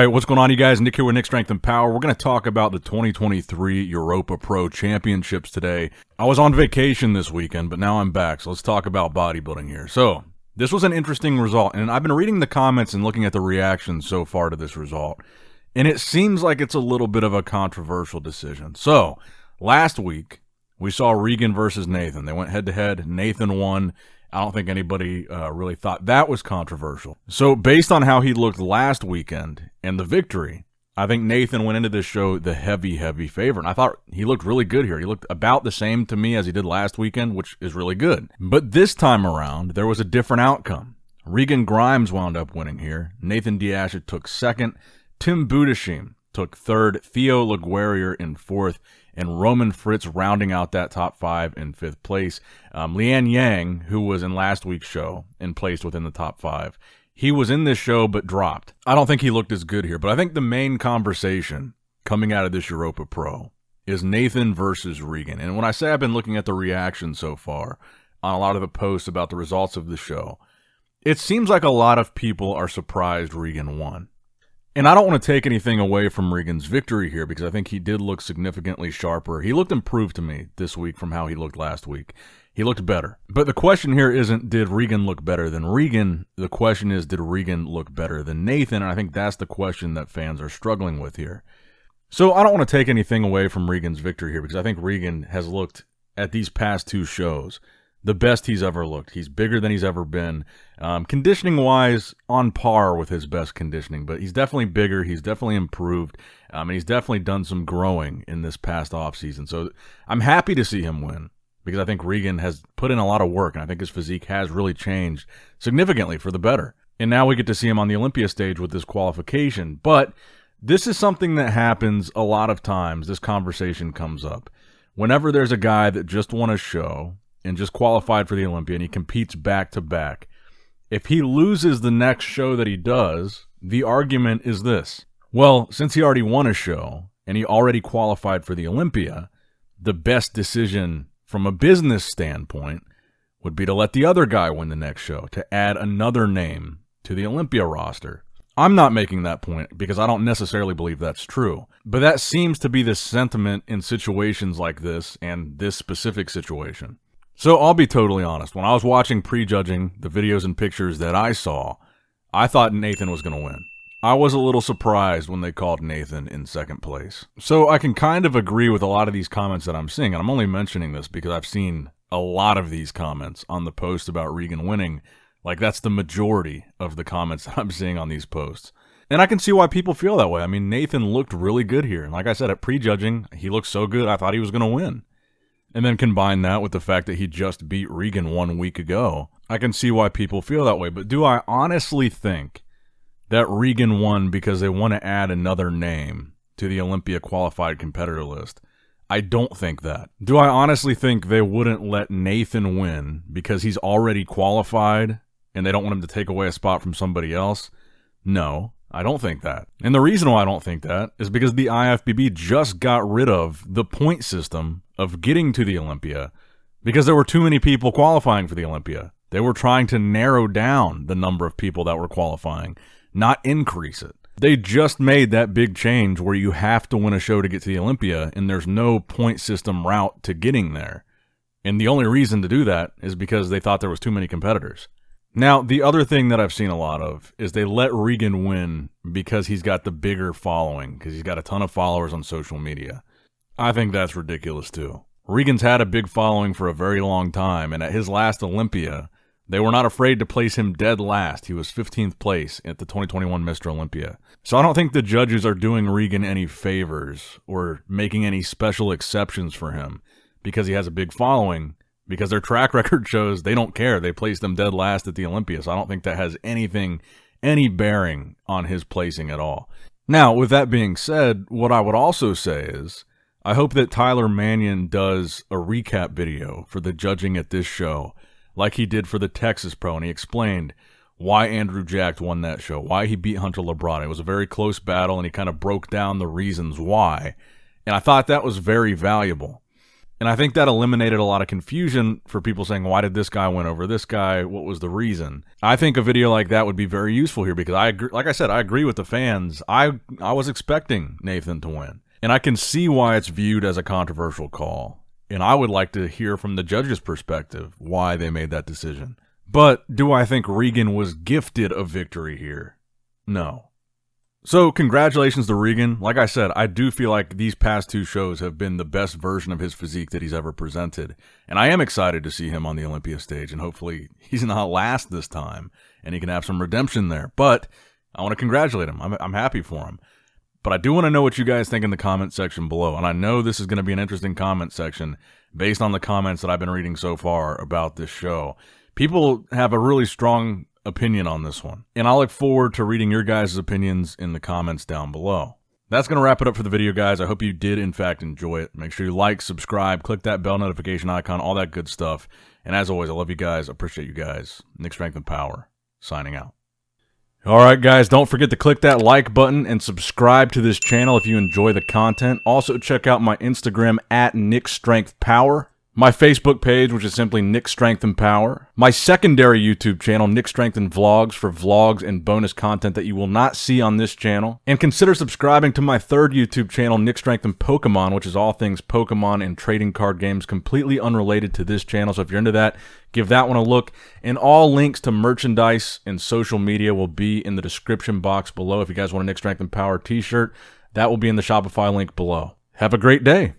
Alright, what's going on, you guys? Nick here with Nick Strength and Power. We're going to talk about the 2023 Europa Pro Championships today. I was on vacation this weekend, but now I'm back, so let's talk about bodybuilding here. So, this was an interesting result, and I've been reading the comments and looking at the reactions so far to this result, and it seems like it's a little bit of a controversial decision. So, last week, we saw Regan versus Nathan. They went head-to-head. Nathan won. I don't think anybody really thought that was controversial. So based on how he looked last weekend and the victory, I think Nathan went into this show the heavy favorite. And I thought he looked really good here. He looked about the same to me as he did last weekend, which is really good. But this time around, there was a different outcome. Regan Grimes wound up winning here. Nathan Diasha took second. Tim Budashim took third. Theo LaGuerrier in fourth. And Roman Fritz rounding out that top five in fifth place. Lian Yang, who was in last week's show and placed within the top five, he was in this show but dropped. I don't think he looked as good here, but I think the main conversation coming out of this Europa Pro is Nathan versus Regan. And when I say I've been looking at the reaction so far on a lot of the posts about the results of the show, it seems like a lot of people are surprised Regan won. And I don't want to take anything away from Regan's victory here because I think he did look significantly sharper. He looked improved to me this week from how he looked last week. He looked better. But the question here isn't, did Regan look better than Regan? The question is, did Regan look better than Nathan? And I think that's the question that fans are struggling with here. So I don't want to take anything away from Regan's victory here because I think Regan has looked at these past two shows the best he's ever looked. He's bigger than he's ever been. Conditioning-wise, on par with his best conditioning, but he's definitely bigger. He's definitely improved, and he's definitely done some growing in this past offseason. So I'm happy to see him win because I think Regan has put in a lot of work, and I think his physique has really changed significantly for the better. And now we get to see him on the Olympia stage with this qualification. But this is something that happens a lot of times. This conversation comes up. Whenever there's a guy that just won a show and just qualified for the Olympia, and he competes back-to-back, if he loses the next show that he does, the argument is this. Well, since he already won a show, and he already qualified for the Olympia, the best decision from a business standpoint would be to let the other guy win the next show, to add another name to the Olympia roster. I'm not making that point because I don't necessarily believe that's true. But that seems to be the sentiment in situations like this and this specific situation. So I'll be totally honest. When I was watching prejudging the videos and pictures that I saw, I thought Nathan was going to win. I was a little surprised when they called Nathan in second place. So I can kind of agree with a lot of these comments that I'm seeing, and I'm only mentioning this because I've seen a lot of these comments on the post about Regan winning. Like, that's the majority of the comments that I'm seeing on these posts. And I can see why people feel that way. I mean, Nathan looked really good here. And like I said, at prejudging, he looked so good, I thought he was going to win. And then combine that with the fact that he just beat Regan 1 week ago, I can see why people feel that way. But do I honestly think that Regan won because they want to add another name to the Olympia qualified competitor list? I don't think that. Do I honestly think they wouldn't let Nathan win because he's already qualified and they don't want him to take away a spot from somebody else? No, I don't think that. And the reason why I don't think that is because the IFBB just got rid of the point system of getting to the Olympia because there were too many people qualifying for the Olympia. They were trying to narrow down the number of people that were qualifying, not increase it. They just made that big change where you have to win a show to get to the Olympia, and there's no point system route to getting there. And the only reason to do that is because they thought there was too many competitors. Now, the other thing that I've seen a lot of is they let Regan win because he's got the bigger following, because he's got a ton of followers on social media. I think that's ridiculous too. Regan's had a big following for a very long time, and at his last Olympia, they were not afraid to place him dead last. He was 15th place at the 2021 Mr. Olympia. So I don't think the judges are doing Regan any favors or making any special exceptions for him because he has a big following, because their track record shows they don't care. They placed him dead last at the Olympia, so I don't think that has any bearing on his placing at all. Now, with that being said, what I would also say is, I hope that Tyler Mannion does a recap video for the judging at this show, like he did for the Texas Pro, and he explained why Andrew Jacked won that show, why he beat Hunter Labrada. It was a very close battle, and he kind of broke down the reasons why, and I thought that was very valuable. And I think that eliminated a lot of confusion for people saying, why did this guy win over this guy? What was the reason? I think a video like that would be very useful here because I agree, like I said, I agree with the fans. I was expecting Nathan to win. And I can see why it's viewed as a controversial call. And I would like to hear from the judges' perspective why they made that decision. But do I think Regan was gifted a victory here? No. So congratulations to Regan. Like I said, I do feel like these past two shows have been the best version of his physique that he's ever presented. And I am excited to see him on the Olympia stage, and hopefully he's not last this time and he can have some redemption there. But I want to congratulate him. I'm happy for him. But I do want to know what you guys think in the comment section below. And I know this is going to be an interesting comment section based on the comments that I've been reading so far about this show. People have a really strong opinion on this one, and I look forward to reading your guys' opinions in the comments down below. That's going to wrap it up for the video, guys. I hope you did, in fact, enjoy it. Make sure you like, subscribe, click that bell notification icon, all that good stuff. And as always, I love you guys. Appreciate you guys. Nick Strength and Power, signing out. All right, guys, don't forget to click that like button and subscribe to this channel if you enjoy the content. Also, check out my Instagram at NICKS&P, my Facebook page, which is simply Nick Strength and Power, my secondary YouTube channel, Nick Strength and Vlogs, for vlogs and bonus content that you will not see on this channel, and consider subscribing to my third YouTube channel, Nick Strength and Pokemon, which is all things Pokemon and trading card games, completely unrelated to this channel. So if you're into that, give that one a look. And all links to merchandise and social media will be in the description box below. If you guys want a Nick Strength and Power t-shirt, that will be in the Shopify link below. Have a great day.